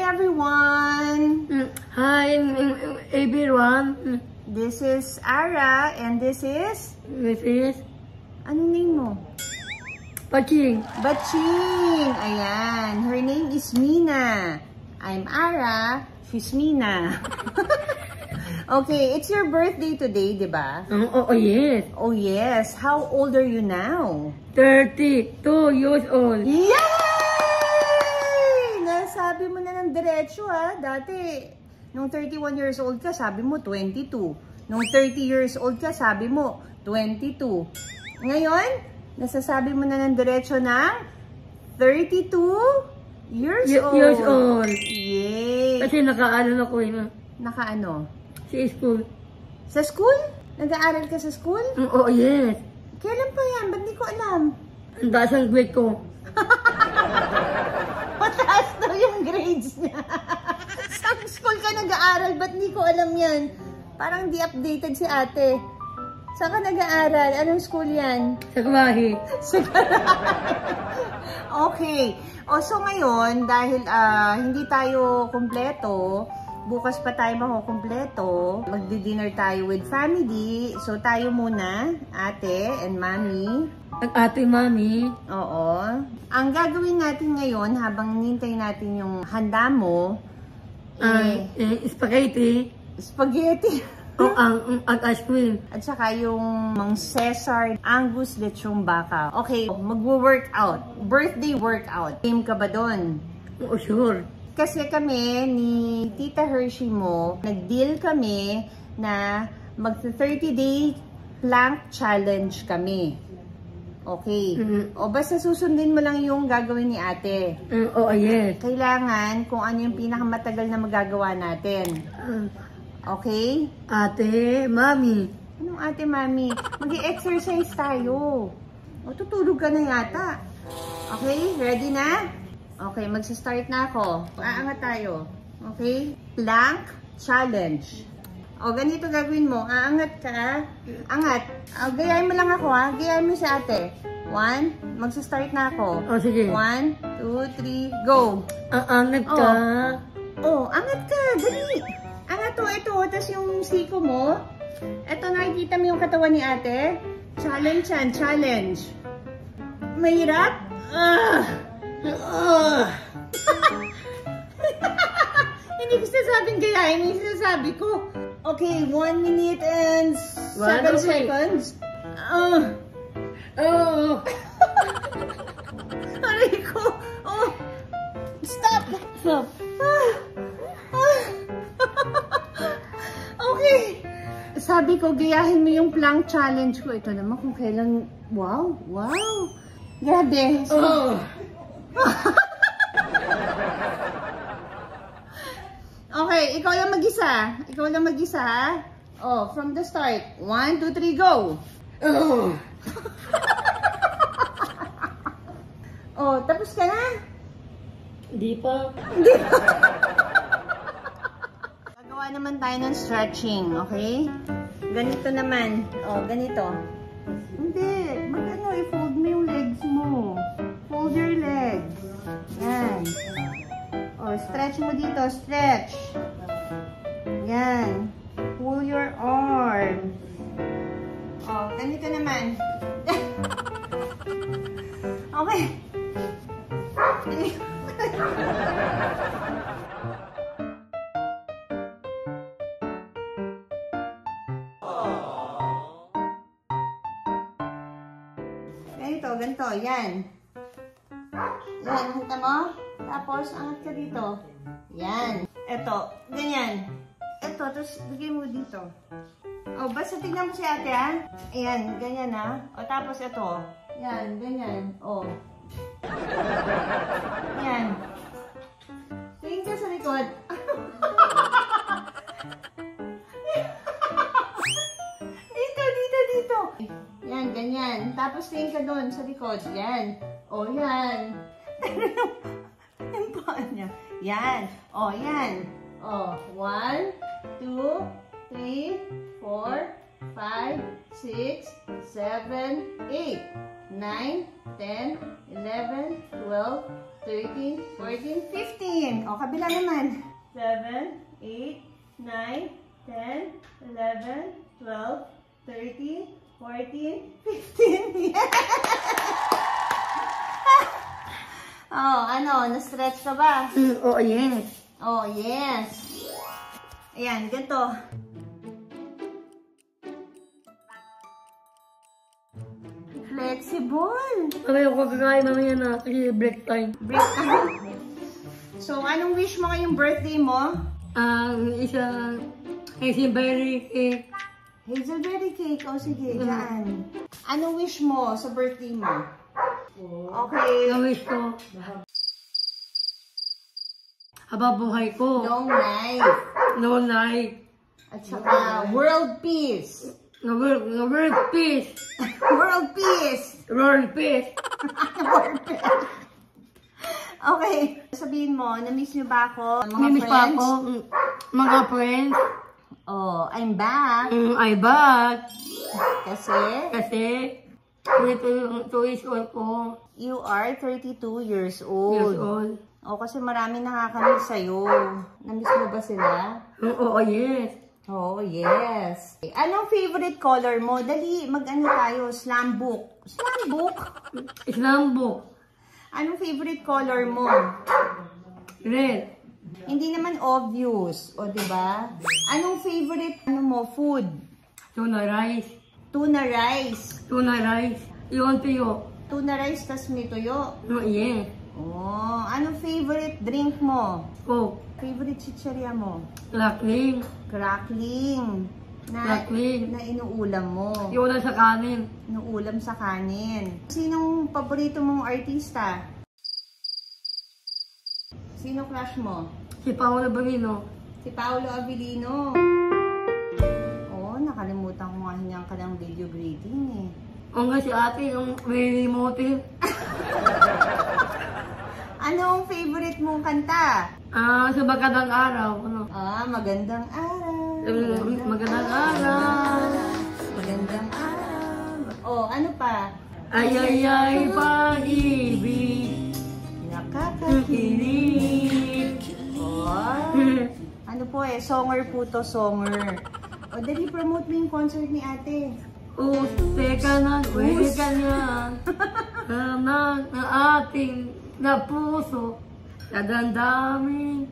everyone! Hi everyone! This is Ara and this is... Anong name mo? Baching! Baching! Ayan. Her name is Mina. I'm Ara. She's Mina. Okay, it's your birthday today, di ba? Oh, yes. Oh, yes. How old are you now? 32 years old. Yay! Nasabi mo na ng diretso ha. Dati, nung 31 years old ka, sabi mo 22. Nung 30 years old ka, sabi mo 22. Ngayon, nasasabi mo na ng diretso ng 32 years old. Yay! Kasi nakaano ako eh. Nakaano? Sa school. Sa school? Nag-aaral ka sa school? Oh, yes. Kailan pa yan? Ba't di ko alam? Ang taas ang grade ko. Mataas daw yung grades niya. Sa school ka nag-aaral, ba't di ko alam yan? Parang di updated si ate. Saan ka nag-aaral? Anong school yan? Sa Karahi. Sa Karahi. Okay. O so ngayon, dahil hindi tayo kumpleto, bukas pa tayo makukumpleto, magdi-dinner tayo with family. So tayo muna, ate and mami. Ang ate, mami. Oo. Ang gagawin natin ngayon, habang nintay natin yung handa mo, Spaghetti. Spaghetti. O ang ice cream. At saka yung Mang Cesar Angus Lechong Baka. Okay, magwo-workout. Birthday workout. Game ka ba doon? Oh, sure. Kasi kami ni Tita Hershey mo, nag-deal kami na mag-30-day plank challenge kami. Okay. O basta susundin mo lang yung gagawin ni ate. Oh, yes. Kailangan kung ano yung pinakamatagal na magagawa natin. Okay? Ate, mami. Anong ate, mami? Mag-exercise tayo. O, tutulog ka na yata. Okay? Ready na? Okay, magsa-start na ako. Aangat tayo. Okay? Plank challenge. O, ganito gagawin mo. Aangat ka. Angat. O, gayahin mo lang ako ha. Gayahin mo si ate. 1. Magsa-start na ako. O, sige. 1, 2, 3, go. Aangat ka. Oh, angat ka. Dali. Angat to. Ito. Tapos yung siko mo. Ito, nakikita mo yung katawan ni ate. Challenge yan. Challenge. Mahirap? Hindi ko sinasabing gayahin, hindi sinasabi ko. Okay, 1 minute and 7 seconds. Aray ko. Oh. Stop. Stop. Okay. Sabi ko, gayahin mo yung plank challenge ko. Ito naman kung kailan. Wow. Wow. Grabe. Okay, ikaw lang mag-isa. Ikaw lang mag-isa, ha? Oh, from the start. 1, 2, 3, go! Oh, tapos ka na? Hindi pa. Gagawa naman tayo ng stretching, okay? Ganito naman. Oh, ganito. Hindi. Mag-ano, i-fold mo yung legs mo. Fold your legs. Yan. Oh, stretch mo dito. Stretch. Yan. Pull your arm. Oh, ganito naman. Okay. Ganito. Yan. Yan. Kita mo? Tapos, angat ka dito. Yan. Ito. Ganyan. Ito. Tapos, bigay mo dito. O, basta tignan mo si ate, ha? Ayan. Ganyan, ha? O, tapos ito. Yan. Ganyan. O. Yan. Tingin ka sa likod. Dito. Yan. Ganyan. Tapos, tingin ka doon sa likod. Yan. O, yan. Yung paan niya. Yan. O, yan. O, 1, 2, 3, 4, 5, 6, 7, 8, 9, 10, 11, 12, 13, 14, 15. O, kabila naman. 7, 8, 9, 10, 11, 12, 13, 14, 15. Oh, ano? Na-stretch ka ba? Oh, yes. Oh, yes. Ayan, ganito. Flexible. Mamaya ko kakain mamaya na kasi break time. Break time. So, anong wish mo ngayong birthday mo? Isang berry cake. Hazelberry cake. O, sige, dyan. Anong wish mo sa birthday mo? Okay. Na-wish ko. Habang buhay ko. Long life. No life. At saka, world peace. World peace. World peace. World peace. World peace. Okay. Sabihin mo, na-miss niyo ba ako? Mga Namiss pa friends? ako. Mga friends. Oh, I'm back. I back. Kasi, Kasi, 2 years old ko. you are 32 years Years old. old. O, kasi marami nakakamiss sa'yo. Na-miss mo ba sila? Oo, yes. Oh, yes. Anong favorite color mo? Dali, mag-ano tayo? Slam book. Slam book? Islam book. Anong favorite color mo? Red. Hindi naman obvious. O, diba? Anong favorite food? Tuna rice. Tuna rice. Tuna rice. Iyon tuyo. Tuna rice tas may tuyo. Oh, yes. Oh, anong favorite drink mo? Coke. Favorite chicheria mo? Crackling. Crackling. Crackling. Na inuulam mo. Iyon na sa kanin. Inuulam sa kanin. Sinong paborito mong artista? Sino crush mo? Si Paolo Barino. Si Paolo Avellino. Oo, nakalimutan ko nga hingyan ka ng video greeting eh. O nga si ate, yung very motive. Anong favorite mong kanta? Sa magandang araw. Ano? Magandang araw. Magandang araw. Magandang araw. Oh, ano pa? Ay, pag-ibig. Nakakakilig. Oh. Ano po songer po to, songer. O, dali promote mo yung concert ni ate. Teka na, pwede ka niya. Na ating na puso. Sa dandaming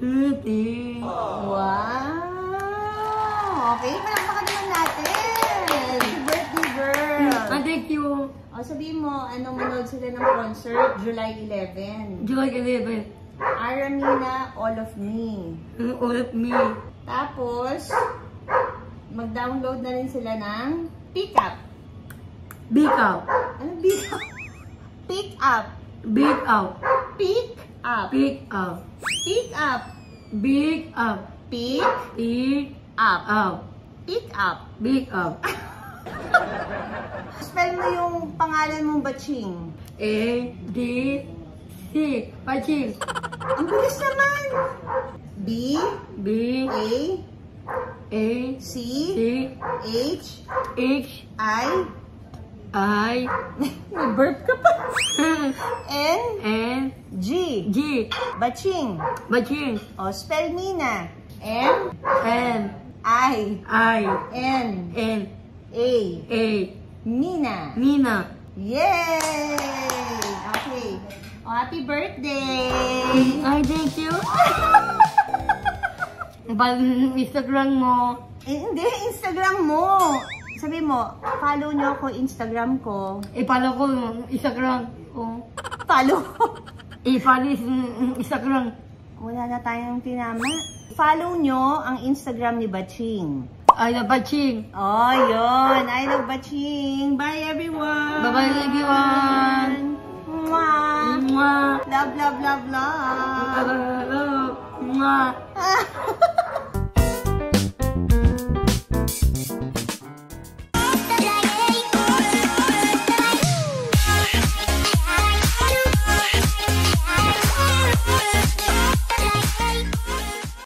ngiti. Wow! Okay, palakpakan naman natin. Si birthday girl. Thank you. O, sabihin mo, anong manood sila ng concert? July 11. July 11. Aramina, All of Me. All of me. Tapos, mag-download na rin sila ng Pick Up. Big out. Ano Pick Up? Pick Up. Big out. Pick Up. Pick up. Pick Up. Big up. Pick Pick Up. up. Pick Up. Big up. Spell mo yung pangalan mong batching. A, D, C. Paching. Ang bilis naman. B, B, A, A, C, C, H, H, I, I, may burp ka pa. N, N, G, G. batching. Paching. O, spell Mina. M, N, I, I, N, N, A, A. Nina. Nina. Yay! Okay. O, happy birthday! Ay, thank you. Instagram mo. Hindi, Instagram mo. Sabi mo, follow nyo ako Instagram ko. Follow ko yung Instagram ko. Follow. Follow Instagram. Wala na tayong tinama. Follow nyo ang Instagram ni Batching. I love Paching. Oh, yun. I love Batching. Bye, everyone. Bye-bye, everyone. Mwah. Mwah. Love, love, love, love. Mwah.